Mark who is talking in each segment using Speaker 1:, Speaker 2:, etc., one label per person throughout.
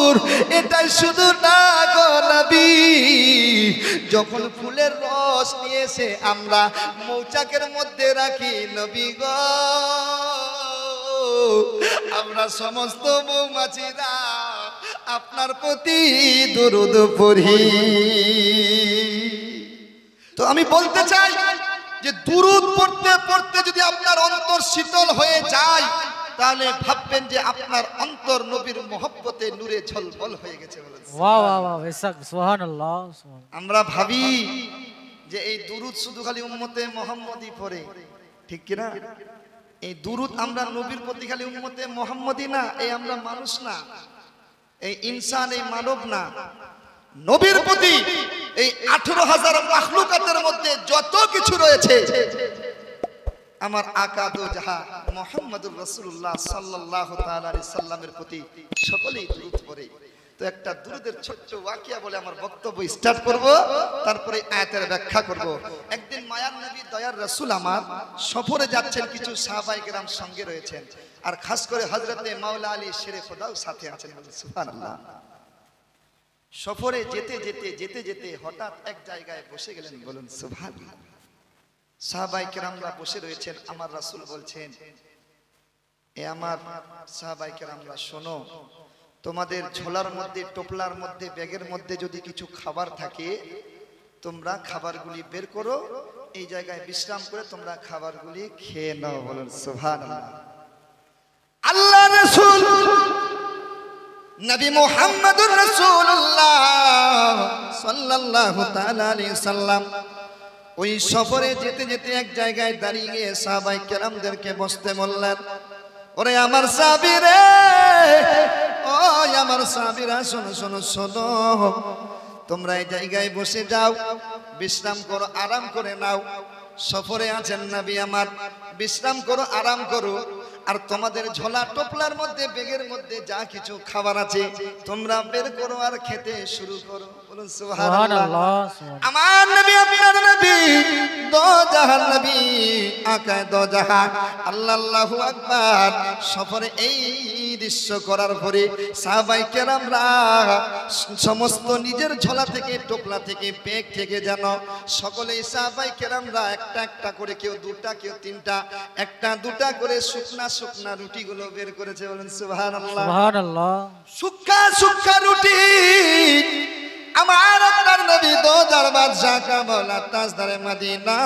Speaker 1: হুজুর এটাই শুধু না গো নবী, যখন ফুলের রস নিয়ে এসে আমরা মৌচাকের মধ্যে রাখি নবী গো, আমরা সমস্ত মৌমাছিরা আপনার প্রতি দুরূদ পড়ি। তো আমি বলতে চাই যে দুরূদ পড়তে পড়তে যদি আপনার অন্তর শীতল হয়ে যায়, তাহলে ভাববেন যে আপনার অন্তর নবীর মহব্বতে নূরে ঝলমল হয়ে গেছে।
Speaker 2: ওয়া ওয়া ওয়া সুবহানাল্লাহ।
Speaker 1: আমরা ভাবি যে এই দুরূদ শুধু খালি উম্মতে মুহাম্মদই পড়ে, ঠিক কি না? এই দুরূদ আমরা নবীর প্রতি খালি উম্মতে মুহাম্মদই না, এই আমরা মানুষ না, এই ইনসান, এই মানব না, নবীর প্রতি এই 18,000 মাখলুকাতের মধ্যে যত কিছু রয়েছে, আমার আকা দো জাহান মুহাম্মদুর রাসূলুল্লাহ সাল্লাল্লাহু তাআলা আলাইহি সাল্লামের প্রতি সকলেই দুরূদ পড়ে। তো একটা দুরূদের ছোট্ট ওয়াকিয়া বলে আমার বক্তব্য স্টার্ট করব, তারপরে আয়াতের ব্যাখ্যা করব। একদিন মায়ার নবী দয়ার রাসূল আমার সফরে যাচ্ছেন, কিছু সাহাবায়ে কেরাম সঙ্গে রয়েছেন, আর খাস করে হযরতে মাওলা আলী শেরে খোদাও সাথে আছেন। সুবহানাল্লাহ। সফরে যেতে যেতে যেতে যেতে হঠাৎ এক জায়গায় বসে গেলেন, বলুন সুবহানাল্লাহ। সাহাবায়ে কেরামরা বসে রয়েছেন, আমার রাসূল বলছেন, এ আমার সাহাবায়ে কেরামরা শোনো, তোমাদের ঝোলার মধ্যে, টোপলার মধ্যে, ব্যাগের মধ্যে যদি কিছু খাবার থাকে, তোমরা খাবারগুলি বের করো, এই জায়গায় বিশ্রাম করে তোমরা খাবারগুলি খেয়ে নাও। বলুন সুবহানাল্লাহ। আল্লাহ রাসূল নবী মুহাম্মদুর রাসূলুল্লাহ সাল্লাল্লাহু তাআলা আলাইহি সাল্লাম ওই সফরে যেতে যেতে এক জায়গায় দাঁড়িয়ে সাহাবায়ে কেরামদেরকে বসতে বললেন। ওরে আমার সাহাবীরে, ও আমার সাহাবীরা, শোনো শোনো শোনো, তোমরা এই জায়গায় বসে যাও, বিশ্রাম করো, আরাম করে নাও। সফরে আছেন নবী আমার, বিশ্রাম করো, আরাম করো, আর তোমাদের ঝোলা টোপলার মধ্যে, ব্যাগের মধ্যে যা কিছু খাবার আছে তোমরা বের করো আর খেতে শুরু করো। বলুন সুবহানাল্লাহ। আমার নবী, আপনার নবী, দো জাহান নবী, আকায়ে দো জাহান, আল্লাহু আকবার। সফরে এই দৃশ্য করার পরে সাহাবায়ে কেরামরা সমস্ত নিজের ঝোলা থেকে, টোপলা থেকে, ব্যাগ থেকে যেন সকলেই সাহাবায়ে কেরামরা একটা একটা করে, কেউ দুটা, কেউ তিনটা, একটা দুটা করে শুকনা শুকনা রুটিগুলো বের করেছে। বলেন সুবহানাল্লাহ।
Speaker 2: সুবহানাল্লাহ।
Speaker 1: শুকনা শুকনা রুটি আমার আপনার নবী দোজার বাদশা কামলা তাজদারে মদিনা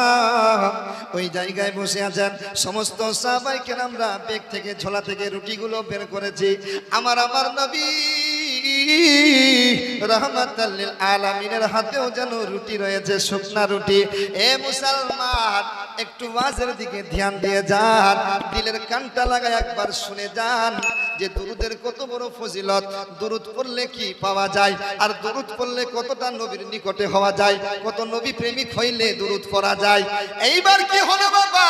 Speaker 1: ওই জায়গায় বসে আছেন। সমস্ত সাহাবায়ে কেরামরা ব্যাগ থেকে, ঝোলা থেকে রুটিগুলো বের করেছে। আমার নবী রাহমাতাল লিল আলামিনের হাতেও যেন রুটি রয়েছে, শুকনা রুটি। এ মুসলমান, একটু ওয়াজের দিকে ধ্যান দিয়ে যান, দিলের কানটা লাগায় একবার শুনে যান যে দুরুদের কত বড় ফজিলত, দুরুদ পড়লে কি পাওয়া যায়, আর দুরুদ পড়লে কতটা নবীর নিকটে হওয়া যায়, কত নবী প্রেমিক হইলে দুরুদ পড়া যায়। এইবার কি হলো বাবা,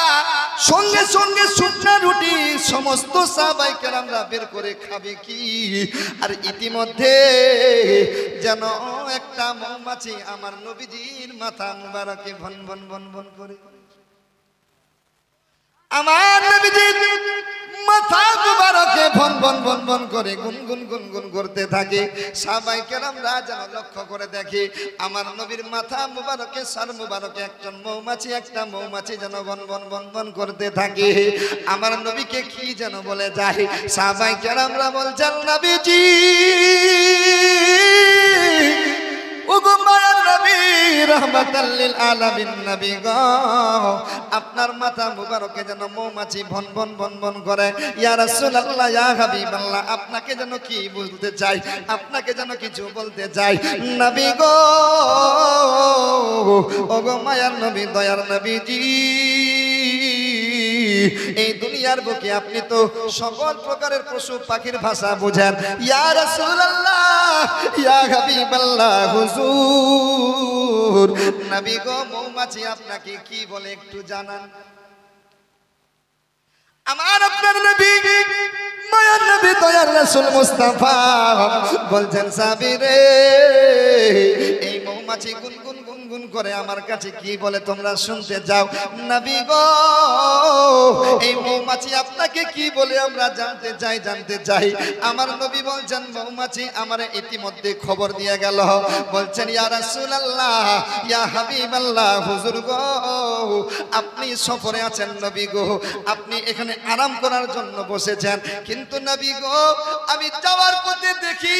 Speaker 1: সঙ্গে সঙ্গে শুকনা রুটি সমস্ত সাহাবায়ে কেরামরা বের করে খাবে কি, আর ইতিমধ্যে যেন একটা মৌমাছি আমার নবীজির মাথা মুবারকে ভন ভন ভন ভন করে, আমার নবীজির মাথা মুবারকে ভন ভন ভন ভন করে গুনগুন গুনগুন করতে থাকে। সাহাবায়ে কেরামরা যেন লক্ষ্য করে দেখে আমার নবীর মাথা মুবারকে, সার মুবারকে একজন মৌমাছি, একটা মৌমাছি যেন ভন ভন ভন ভন করতে থাকে। আমার নবীকে কি যেন বলে যায়। সাহাবায়ে কেরামরা বলছেন, নবীজি ওগো মায়ার নবী, রাহমাতাল লিল আলামিন নবী গো, আপনার মাথা মুবারকে যেন মৌমাছি ভন ভন ভন ভন করে। ইয়া রাসূলুল্লাহ, ইয়া হাবিবাল্লাহ, আপনাকে যেন কি বলতে চাই, আপনাকে যেন কিছু বলতে চাই নবী গো। ওগো মায়ার নবী, দয়ার নবীজি, এই দুনিয়ার বুকে আপনি তো সকল প্রকারের পশু পাখির ভাষা বোঝেন। ইয়া রাসূলুল্লাহ, ইয়া হাবিবাল্লাহ, হুজুর নবী গো, মৌমাছি আপনাকে কি বলে একটু জানান। আমার আপনার নবী, মায়ার নবী, দয়ার রাসূল মুস্তাফা বলছেন, সাহাবীরে, এই মৌমাছি গুনগুন গুনগুন করে আমার কাছে কি বলে তোমরা শুনতে যাও। নবী গো এই মৌমাছি আপনাকে কি বলে আমরা জানতে চাই। আমার নবী বলছেন মৌমাছি আমারে ইতিমধ্যে খবর দিয়ে গেল, বলছেন ইয়া রাসূলুল্লাহ ইয়া হাবিবাল্লাহ, হুজুর গো আপনি সফরে আছেন নবী গো, আপনি এখানে আরাম করার জন্য বসেছেন, কিন্তু নবী গো আমি যাওয়ার পথে দেখি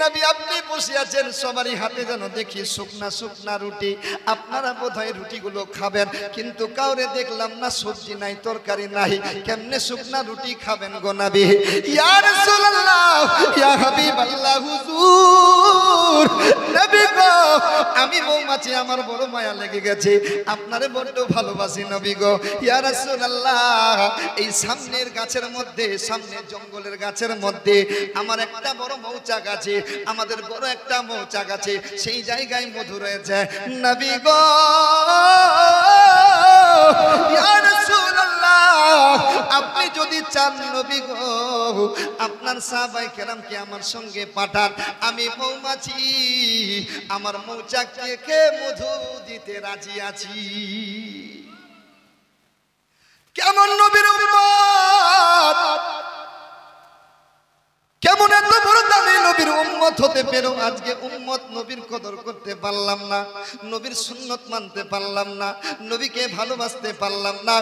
Speaker 1: নবী আপনি বসে আছেন, সবারই হাতে যেন দেখি শুকনা রুটি। আপনারা বোধহয় রুটিগুলো খাবেন, কিন্তু কাউরে দেখলাম না সবজি নাই তরকারি নাই, কেমনে শুকনা রুটি খাবেন গো নবী? ইয়া রাসূলুল্লাহ ইয়া হাবিবাল্লাহ, হুজুর নবী গো আমি মৌমাছি আমার বড় মায়া লেগে গেছে, আপনারে বড় ভালোবাসি নবী গো। ইয়া রাসূলুল্লাহ এই সামনের গাছের মধ্যে, সামনের জঙ্গলের গাছের মধ্যে আমার একটা বড় মৌচাক আছে, আমাদের বড় একটা মৌচাক আছে, সেই জায়গায় মধু রয়েছে নবী গো। ইয়া রাসূলুল্লাহ আপনি যদি চান নবী গো আপনার সাহাবায়ে কেরামকে আমার সঙ্গে পাঠান, আমি মৌমাছি আমার মৌচাক থেকে মধু দিতে রাজি আছি। কেমন নবীর উম্মত, কেমন এত বড় দামি নবীর উম্মত হতে পেরো, আজকে উম্মত নবীর কদর করতে পারলাম না, নবীর সুন্নত মানতে পারলাম না, নবীকে ভালোবাসতে পারলাম না,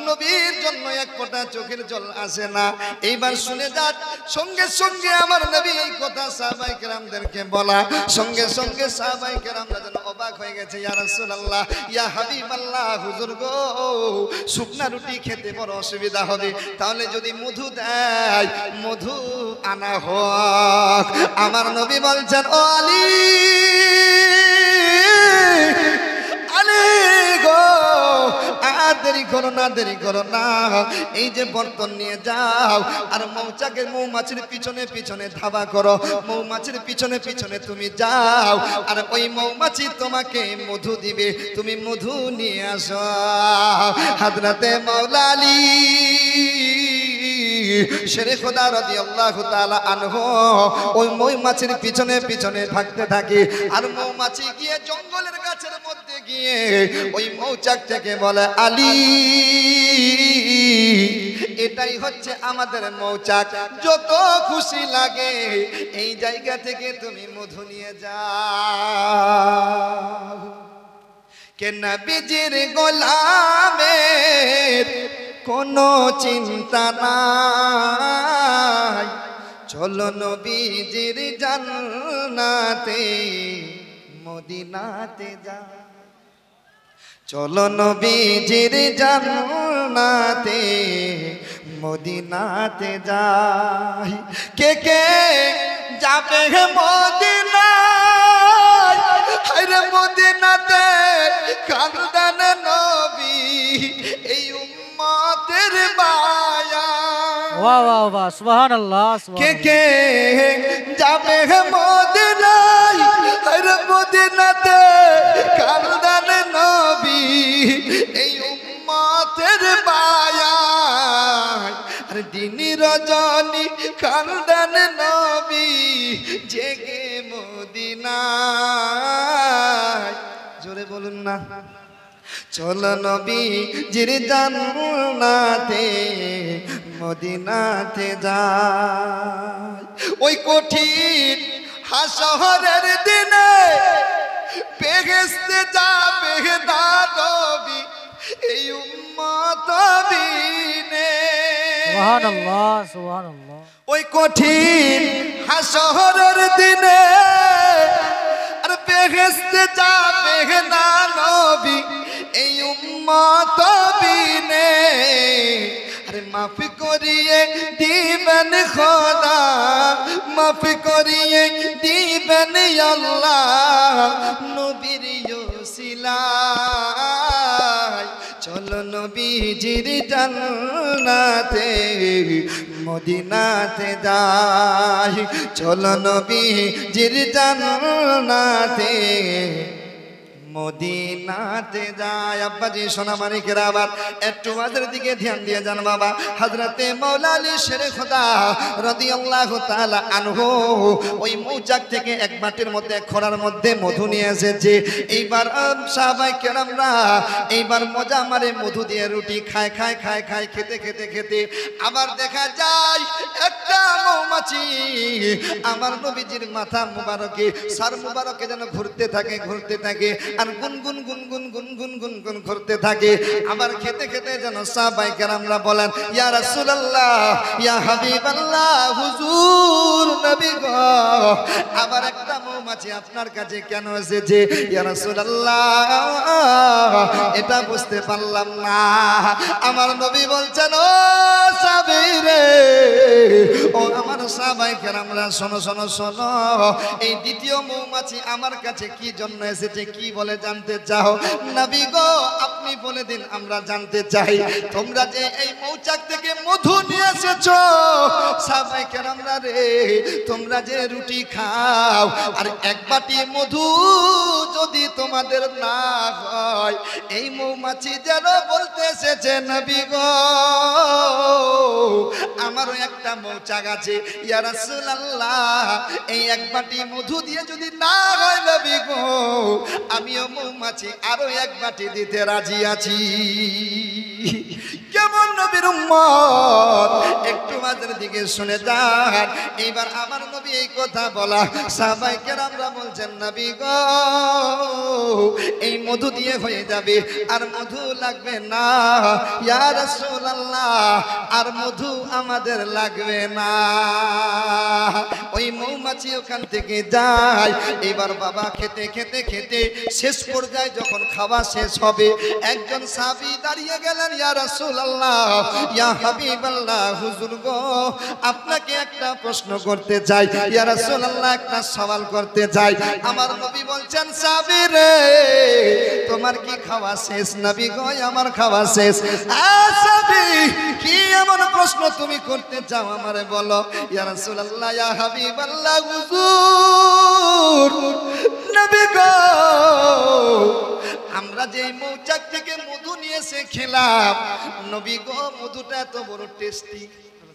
Speaker 1: নবীর জন্য এক ফোঁটা চোখের জল আসে না। এইবার শুনে যান, সঙ্গে সঙ্গে আমার নবী এই কথা সাহাবায়ে কেরামদেরকে বলা, সঙ্গে সঙ্গে সাহাবায়ে কেরামরা যেন অবাক হয়ে গেছে। ইয়া রাসূলুল্লাহ ইয়া হাবিবাল্লাহ, হুজুর গো শুকনা রুটি খেতে বড় অসুবিধা হবে, তাহলে যদি মধু দেয় মধু আনা হোক। আমার নবী বলছেন ও আলী, আলী গো আর দেরি করো না, এই যে বর্তন নিয়ে যাও আর মৌচাকের মৌমাছির পিছনে পিছনে ধাবা করো, মৌমাছির পিছনে পিছনে তুমি যাও আর ওই মৌমাছি তোমাকে মধু দিবে, তুমি মধু নিয়ে আসো। হযরতে মাওলা আলী শেরে খোদা রাদিয়াল্লাহু তাআলা আনহু ওই মৌমাছির পিছনে পিছনে ভাগতে থাকে, আর মৌমাছি গিয়ে জঙ্গলের গাছের মধ্যে গিয়ে ওই মৌচাক থেকে বলে আলী এটাই হচ্ছে আমাদের মৌচাক, যত খুশি লাগে এই জায়গা থেকে তুমি মধু নিয়ে যাও। কে নবীজির গোলামের কোনো চিন্তা নাই, চলো নবীজির জান্নাতে মদিনাতে যা, চলো নবীজির জান্নাতে মদিনাতে যাই। কে কে যাবে মদিনায়, আরে মদিনাতে কাঁদেন নবী এই উম্মতের মায়া।
Speaker 2: वाह वाह वाह सुभान अल्लाह।
Speaker 1: কে কে যাবে মদিনায়, আরে মদিনাতে কাঁদেন নবী এই উম্মতের মায়া। আর দিন রজনী কাঁদেন নবী জেগে মদিনায়। জোরে বলুন না, চলো নবীজির জান্নাতে মদিনাতে যাই। ওই কঠিন হাসরের দিনে বেহেশতে যাবে না নবী এই উম্মত বিনে।
Speaker 2: সুবহানাল্লাহ সুবহানাল্লাহ।
Speaker 1: ওই কঠিন হাসরের দিনে আর বেহেশতে যাবে না নবী এই উম্মত বিনে। আরে মাফ করিয়ে দিবেন খোদা, মাফ করিয়ে দিবেন আল্লাহ নবীর ওসিলায়। চলো নবীজির জান্নাতে মদিনাতে যাই, চলো নবীজির জান্নাতে মদিনাতে যায়। আব্বাজি সোনামানিকেরা আবার একটু ওয়াজের দিকে ধ্যান দিয়ে যান বাবা। হযরতে মাওলা আলী শেরে খোদা রাদিয়াল্লাহু তাআলা আনহু ওই মৌচাক থেকে এক বাটির মধ্যে এক খোরার মধ্যে মধু নিয়ে এসেছে। এইবার সাহাবায়ে কেরামরা এইবার মজা মারে মধু দিয়ে রুটি খায় খায় খায় খায় খেতে খেতে খেতে আবার দেখা যায় একটা মৌমাছি আমার নবীজির মাথা মুবারকে সার মুবারকে যেন ঘুরতে থাকে আর গুনগুন গুনগুন গুনগুন গুনগুন ঘুরতে থাকে। আবার খেতে খেতে যেন সাহাবায়ে কেরামরা বলেন, ইয়া রাসূলুল্লাহ, ইয়া হাবিবাল্লাহ, হুজুর নবী গো, আবার একটা মৌমাছি আপনার কাছে কেন এসেছে? ইয়া রাসূলুল্লাহ, এটা বুঝতে পারলাম না। আমার নবী বলছেন, ও সাহাবীরে, ও আমার সাহাবায়ে কেরামরা, শোনো শোনো শোনো, এই দ্বিতীয় মৌমাছি আমার কাছে কি জন্য এসেছে, কি বলে জানতে চাও? নবী গো, আপনি বলে দিন, আমরা জানতে চাই। তোমরা যে এই মৌচাক থেকে মধু নিয়ে এসেছো, সাহাবায়ে কেরামরা রে, তোমরা যে রুটি খাও আর এক বাটি মধু যদি তোমাদের না হয়, এই মৌমাছি যেন বলতে এসেছে, নবী গো, আমারও একটা মৌচাক আছে, ইয়া রাসূলুল্লাহ, এই এক বাটি মধু দিয়ে যদি না হয় নবী গো, আমিও মৌমাছি আরো এক বাটি দিতে রাজি আছি। কেমন নবীর উম্মত, একটু মাঝের দিকে শুনে যান। এইবার আমার নবী এই কথা বলা, সাহাবায়ে কেরামরা বলছেন, নবী গো, এই মধু দিয়ে হয়ে যাবে, আর মধু লাগবে না, ইয়া রাসূলুল্লাহ, আর মধু আমাদের লাগবে না। ওই মৌমাছি ওখান থেকে যায়। এবার বাবা খেতে খেতে খেতে শেষ পর্যায়ে যখন খাওয়া শেষ হবে, একজন সাহাবী দাঁড়িয়ে গেলেন, ইয়া রাসূলুল্লাহ, ইয়া হাবিবাল্লাহ, হুজুর গো, আপনাকে একটা প্রশ্ন করতে চাই, ইয়া রাসূলুল্লাহ, একটা সওয়াল করতে চাই। আমার নবী বলছেন, সাহাবী রে, তোমার কি খাওয়া শেষ? নবী গো, আমার খাওয়া শেষ। সাহাবী, কি এমন প্রশ্ন তুমি করতে চাও, আমারে বলো। ইয়া রাসূলুল্লাহ, ইয়া হাবিবাল্লাহ, হুজুর নবী গো, আমরা যে মৌচাক থেকে মধু নিয়ে এসে খেলাম, নবী গো, মধুটা এত বড় টেস্টি,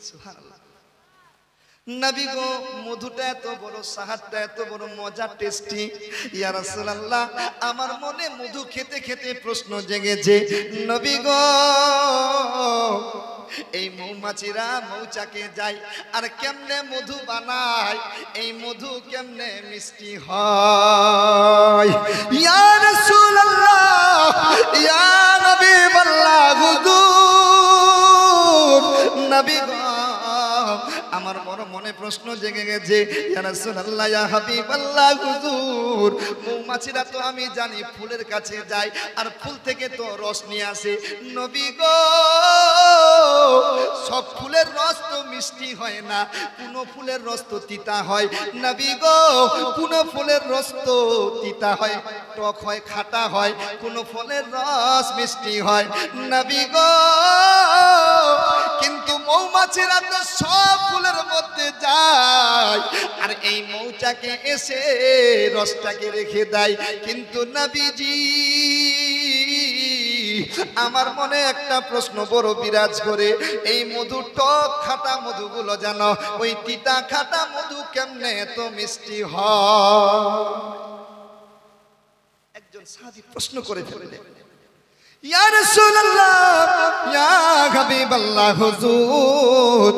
Speaker 1: সুবহানাল্লাহ, নবী গো, মধুটা এত বড়, সাহাদটা এত বড় মজা, টেস্টি। ইয়া রাসূলুল্লাহ, আমার মনে মধু খেতে খেতে প্রশ্ন জেগেছে, নবী গো, এই মৌমাছিরা মৌচাকে যায় আর কেমনে মধু বানায়, এই মধু কেমনে মিষ্টি হয়? ইয়া রাসূলুল্লাহ, ইয়া হাবিবাল্লাহ, হুজুর নবী গো, আমার বড় মনে প্রশ্ন জেগে গেছে, ইয়া রাসূলুল্লাহ, ইয়া হাবিবাল্লাহ, হুজুর, মৌমাছিরা তো আমি জানি ফুলের কাছে যায় আর ফুল থেকে তো রস নিয়ে আসে, নবী গো, সব ফুলের রস তো মিষ্টি হয় না, কোন ফুলের রস তো তিতা হয়, নবী গো, কোন ফুলের রস তো তিতা হয়, টক হয়, খাটা হয়, কোন ফলের রস মিষ্টি হয়, নবী গো, কিন্তু মৌমাছিরা তো সব ফুলের মধ্যে যায় আর এই মৌচাকে এসে রসটাকে রেখে দেয়। কিন্তু নবীজি, আমার মনে একটা প্রশ্ন বড় বিরাজ করে, এই মধু টক খাটা মধুগুলো জানো, ওই তিতা খাটা মধু কেমনে এত মিষ্টি হয়? একজন সাহাবী প্রশ্ন করে ফেললেন, ইয়া রাসূলুল্লাহ, ইয়া হাবিবাল্লাহ, হুজুর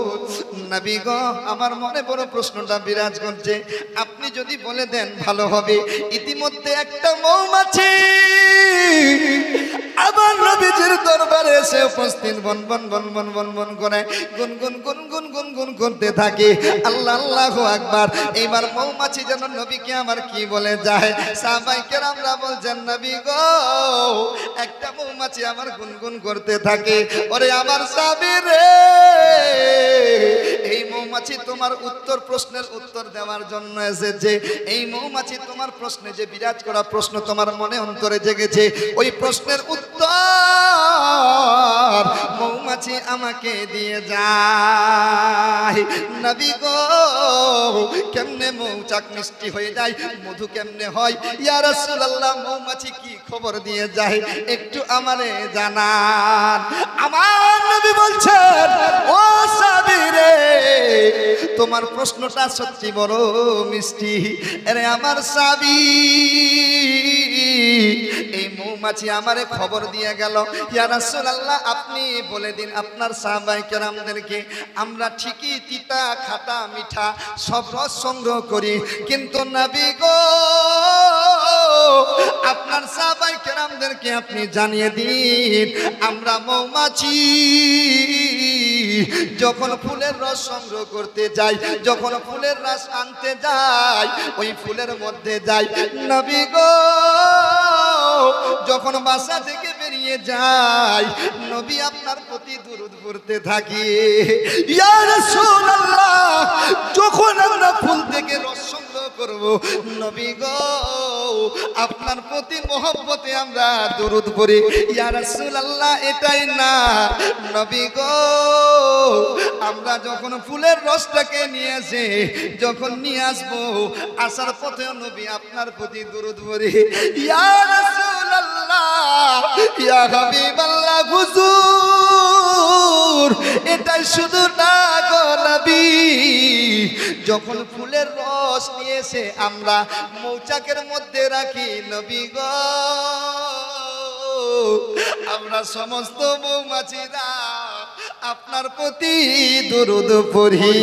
Speaker 1: নবী গো, আমার মনে বড় প্রশ্নটা বিরাজ করছে, আপনি যদি বলে দেন ভালো হবে। ইতিমধ্যে একটা মৌমাছি আবার নবীজির দরবারে এসে উপস্থিত, বন বন বন বন বন বন করে গুনগুন গুনগুন গুনগুন করতে থাকে, আল্লাহ আল্লাহু আকবার। এইবার মৌমাছি যেন নবীকে আমার কি বলে যায়, সাহাবায়ে কেরামরা বলছেন, নবী গো, একটা মৌমাছি আমার গুনগুন করতে থাকে। ওরে আমার সাহাবী রে, এই মৌমাছি তোমার প্রশ্নের উত্তর দেওয়ার জন্য এসেছে। এই মৌমাছি তোমার প্রশ্নে যে বিরাজ করা প্রশ্ন তোমার মনে অন্তরে জেগেছে, ওই প্রশ্নের উত্তর মৌমাছি আমাকে দিয়ে যায়। নবী গো কেমনে মৌচাক মিষ্টি হয়ে যায়, মধু কেমনে হয়? ইয়া রাসূলুল্লাহ মৌমাছি কি খবর দিয়ে যায় একটু আমারে জানান। আমার নবী বলছেন, ও সাহাবী রে, তোমার প্রশ্নটা সত্যি বড় মিষ্টি। আরে আমার সাহাবী, এই মৌমাছি আমারে খবর দিয়ে গেল, ইয়া রাসূলুল্লাহ আপনি বলে দিন আপনার সাহাবায়ে কেরামদেরকে, আমরা ঠিকই তিতা খাটা মিঠা সব রস সংগ্রহ করি, কিন্তু নবী গো আপনার সাহাবায়ে কেরামদেরকে আপনি জানিয়ে দিন, আমরা মৌমাছি যখন ফুলের রস সংগ্রহ করতে যাই, যখন ফুলের রস আনতে যাই, ওই ফুলের মধ্যে যাই, নবী গো যখন বাসা থেকে বেরিয়ে যাই, নবী আপনার প্রতি দুরূদ পড়তে থাকি। ইয়া রাসূলুল্লাহ যখন আমরা ফুল থেকে রস সংগ্রহ করব, নবী গো আপনার প্রতি মহব্বতে আমরা দুরূদ পড়ি। ইয়া রাসূলুল্লাহ এটাই না নবী গো, আমরা যখন ফুলের রসটাকে নিয়ে আসে, যখন নিয়ে আসবো, আসার পথে নবী আপনার প্রতি দুরূদ পড়ি। ইয়া রাসূলুল্লাহ ইয়া হাবিবাল্লাহ হুজুর এটাই শুধু না গো নবী, যখন ফুলের রস নিয়ে এসে আমরা মৌচাকের মধ্যে রাখি, নবী গো আমরা সমস্ত মৌমাছিরা আপনার প্রতি দুরূদ পড়ি।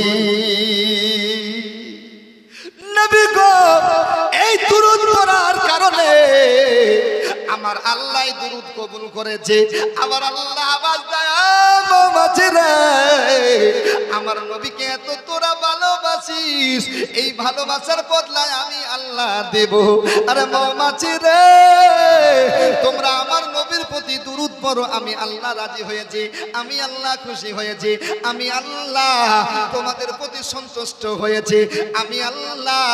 Speaker 1: নবী গো এই দুরূদ পড়ার কারণে আমার আল্লাহ দুরূদ কবুল করেছে। আমার আল্লাহ আওয়াজ দেয়, মৌমাছিরা আমার নবীকে এত তোরা ভালোবাসিস, এই ভালোবাসার বদলায় আমি আল্লাহ দেব। আরে মৌমাছিরা তোমরা আমার নবীর প্রতি দুরূদ পড়ো, আমি আল্লাহ রাজি হয়েছি, আমি আল্লাহ খুশি হয়েছি, আমি আল্লাহ তোমাদের প্রতি সন্তুষ্ট হয়েছে, আমি আল্লাহ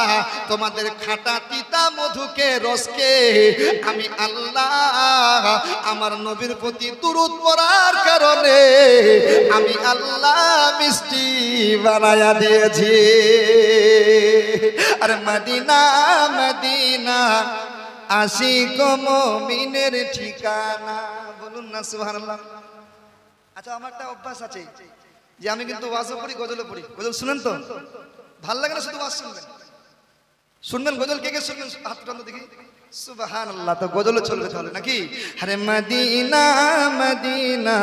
Speaker 1: তোমাদের খাটা তিতা মধুকে রসকে আমি আল্লাহ আমার নবীর প্রতি দুরূদ পড়ার কারণে আমি আল্লাহ মিষ্টি বানায়া দিয়েছি। আর মদিনা মদিনা আশিক মুমিনের ঠিকানা, বলুন না সুবহানাল্লাহ। আচ্ছা আমার একটা অভ্যাস আছে যে আমি কিন্তু ওয়াজও পড়ি, গজলও পড়ি। গজল শুনেন তো? ভাল লাগে না শুধু ওয়াজ শুনবেন? শুনবেন গজল? কে কে শুনবেন হাত টানো দেখি। সুবহানাল্লাহ। তো গজলও চলবে তাহলে নাকি? আরে মদিনা মদিনা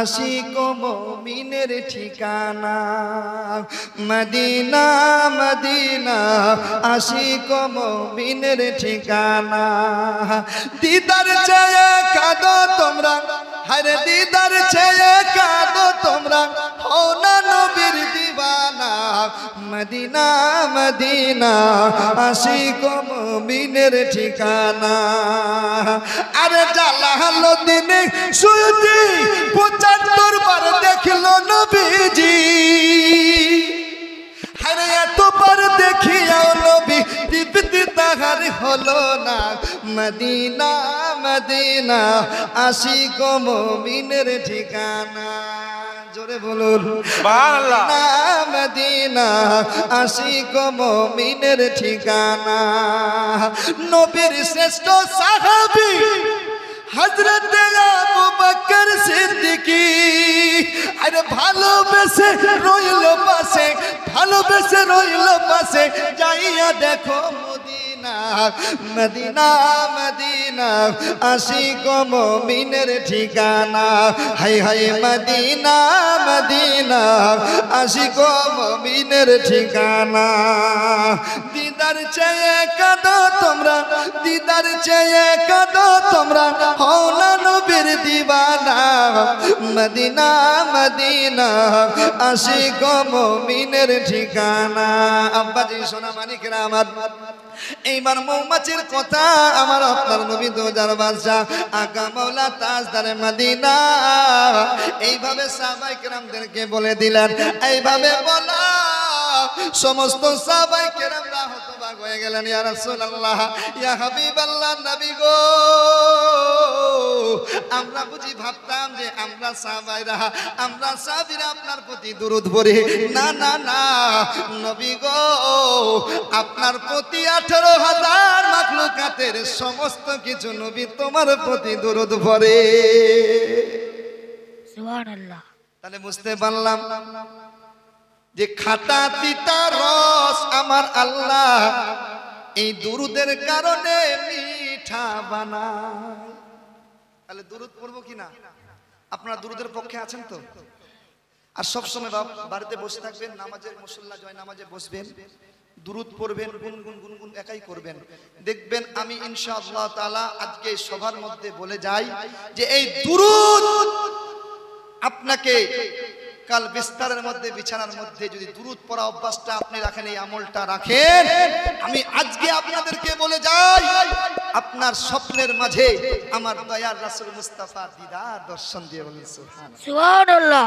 Speaker 1: আশিক মুমিনের ঠিকানা, মদিনা মদিনা আশিক মুমিনের ঠিকানা, দিদার চেয়ে কাঁদো তোমরা, হরে দিদার চেয়ে কাঁদো তোমরা, হও না নবীর দিওয়ানা, মদিনা মদিনা আশিক মুমিনের ঠিকানা। আরে জালালউদ্দিন সুয়ুতি ৭৫ বার দেখলো নবীজি, আরে এতবার দেখিয়াও নবী তৃপ্তি তাহার হলো না, মদিনা মদিনা আশিক মুমিনের ঠিকানা। জোরে বলুন সুবহানাল্লাহ। মদিনা আশিক মুমিনের ঠিকানা, নবীর শ্রেষ্ঠ সাহাবী হযরত আবু বকর সিদ্দিকী, আরে ভালোবেসে রইল পাশে, ভালোবেসে রইল পাশে, যাইয়া দেখো মদিনা মদিনা মদিনা আশিক মুমিনের ঠিকানা, হায় হায় মদিনা মদিনা আশিক মুমিনের ঠিকানা। দিদার চেয়ে কাঁদো তোমরা, দিদার চেয়ে কাঁদো তোমরা, হও না নবীর দিওয়ানা, মদিনা মদিনা আশিক মুমিনের ঠিকানা। আব্বাজি সোনা মানিকেরা আমার, এইবার মৌমাছির কথা আমার আপনার নবী দোজার বাদশা আকা মাওলা তাজদার মদিনা এইভাবে সাহাবায়ে কেরামদেরকে বলে দিলেন। এইভাবে বলা সমস্ত সাহাবায়ে কেরামরা হতবাক হয়ে গেলেন। ইয়া রাসূলুল্লাহ, ইয়া হাবিবাল্লাহ, নবী গো আমরা বুঝি ভাবতাম যে আমরা সাহাবাইরা আমরা সাহাবীরা আপনার প্রতি দুরূদ পড়ি। না না না নবী গো, আপনার প্রতি 18,000 মাখলুকাতের সমস্ত কিছু নবী তোমার প্রতি দুরূদ পড়ে।
Speaker 2: সুবহানাল্লাহ।
Speaker 1: তাহলে বুঝতে পারলাম যে খাটা তিতা রস আমার আল্লাহ এই দুরুদের কারণে মিঠা বানায়। তাহলে দুরুদ পড়বো কিনা? আপনারা দুরুদের পক্ষে আছেন তো? আর সবসময় বাড়িতে বসে থাকবেন, নামাজের মুসল্লা জয় নামাজে বসবেন, দুরুদ পড়বেন, গুনগুন গুনগুন একাই করবেন। দেখবেন আমি ইনশাআল্লাহ তাআলা আজকে সবার মধ্যে বলে যাই যে এই দুরুদ আপনাকে কাল বিস্তারের মধ্যে বিছানার মধ্যে যদি দুরুদ পড়া অভ্যাসটা আপনি রাখেন, এই আমলটা রাখেন, আমি আজকে আপনাদেরকে বলে যাই আপনার স্বপ্নের মাঝে আমার দয়ার রাসূল মুস্তাফা দিদার দর্শন দিয়ে বলেন সুবহানাল্লাহ।
Speaker 2: সুবহানাল্লাহ।